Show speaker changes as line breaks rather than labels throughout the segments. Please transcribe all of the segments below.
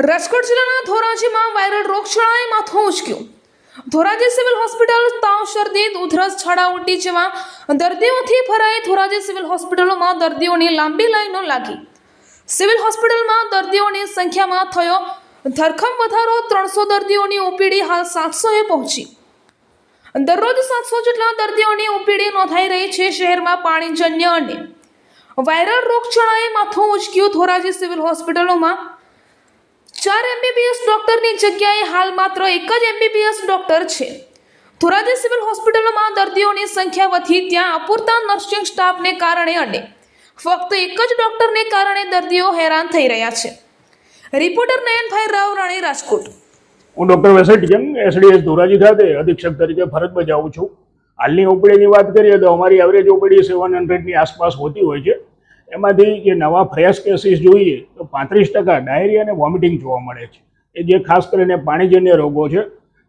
રાજકોટ જિલ્લાના ધોરાજીમાં વાયરલ રોગચાળાએ માથું ઉંચક્યું। Dhoraji civil hospital તાવ, શરદી, ઉધરસ, ઝાડા ઉલટી જેવા દર્દીઓથી ભરાઈ ધોરાજી સિવિલ હોસ્પિટલોમાં દર્દીઓની લાંબી લાઈનો લાગી। સિવિલ હોસ્પિટલમાં દર્દીઓની સંખ્યામાં થયો ધરખમ વધારો। 300 દર્દીઓની ઓપીડી હાલ 700એ પહોંચી। દરરોજ 700 જેટલા દર્દીઓની ઓપીડી નોંધાઈ રહી છે। શહેરમાં પાણીજન્ય અને વાયરલ રોગચાળાએ માથું ઉંચક્યું। ધોરાજી સિવિલ હોસ્પિટલોમાં 4 MBBS ડોક્ટરની જગ્યાએ હાલ માત્ર 1 જ MBBS ડોક્ટર છે। ધોરાજી સિવિલ હોસ્પિટલોમાં દર્દીઓની સંખ્યા વધી ત્યાં અપૂરતા નર્સિંગ સ્ટાફને કારણે અને ફક્ત 1 જ ડોક્ટરને કારણે દર્દીઓ હેરાન થઈ રહ્યા છે। રિપોર્ટર નયનભાઈ રાવ, રાણી, રાજકોટ।
હું ડૉક્ટર વેસેટિયન SDS ધોરાજી ખાતે અધિક્ષક તરીકે ફરજ બજાવું છું। હાલની ઓપીડીની વાત કરીએ તો અમારી એવરેજ ઓપીડી 700ની આસપાસ હોતી હોય છે। એમાંથી જે નવા ફ્રેશ કેસીસ જોઈએ તો 35% ડાયરિયા અને વોમિટિંગ જોવા મળે છે, એ જે ખાસ કરીને પાણીજન્ય રોગો છે।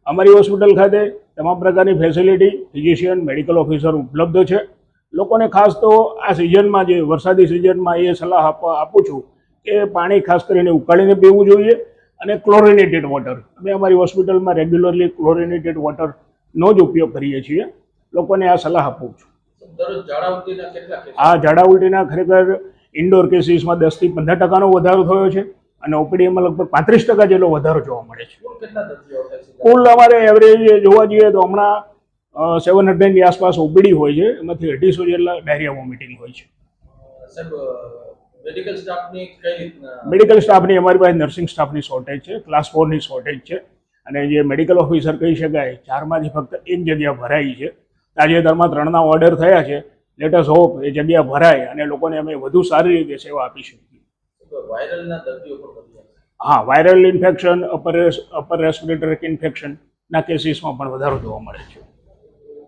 અમારી હોસ્પિટલ ખાતે તમામ પ્રકારની ફેસિલિટી, ફિઝિશિયન, મેડિકલ ઓફિસર ઉપલબ્ધ છે। લોકોને ખાસ તો આ સિઝનમાં, જે વરસાદી સિઝનમાં, એ સલાહ આપું છું કે પાણી ખાસ કરીને ઉકાળીને પીવું જોઈએ અને ક્લોરિનેટેડ વોટર, અમે અમારી હોસ્પિટલમાં રેગ્યુલરલી ક્લોરિનેટેડ વોટરનો જ ઉપયોગ કરીએ છીએ। લોકોને આ સલાહ આપું છું। ઝાડા ઉલટીના ખરેખર ઇન્ડોર કેસીસમાં 10 થી 15% વધારો થયો છે અને ઓપીડીમાં લગભગ 35% જેટલો વધારો જોવા મળે છે। કુલ અમારે એવરેજ જોવા જઈએ તો હમણાં 700ની આસપાસ ઓપીડી હોય છે, એમાંથી 250 જેટલા ડાયરિયા વોમિટિંગ હોય છે। મેડિકલ સ્ટાફની અમારી પાસે નર્સિંગ સ્ટાફની શોર્ટેજ છે, ક્લાસ 4ની શોર્ટેજ છે અને જે મેડિકલ ઓફિસર કહી શકાય 4માંથી ફક્ત 1 જગ્યા ભરાઈ છે। તાજેતરમાં 3ના ઓર્ડર થયા છે। લેટ અસ હોપ એ જગ્યા ભરાય અને લોકોને અમે વધુ સારી રીતે સેવા આપી શકીએ। હા, વાયરલ ઇન્ફેક્શન, અપર રેસ્પિરેટરી ઇન્ફેક્શનના કેસીસમાં પણ વધારો જોવા મળે છે।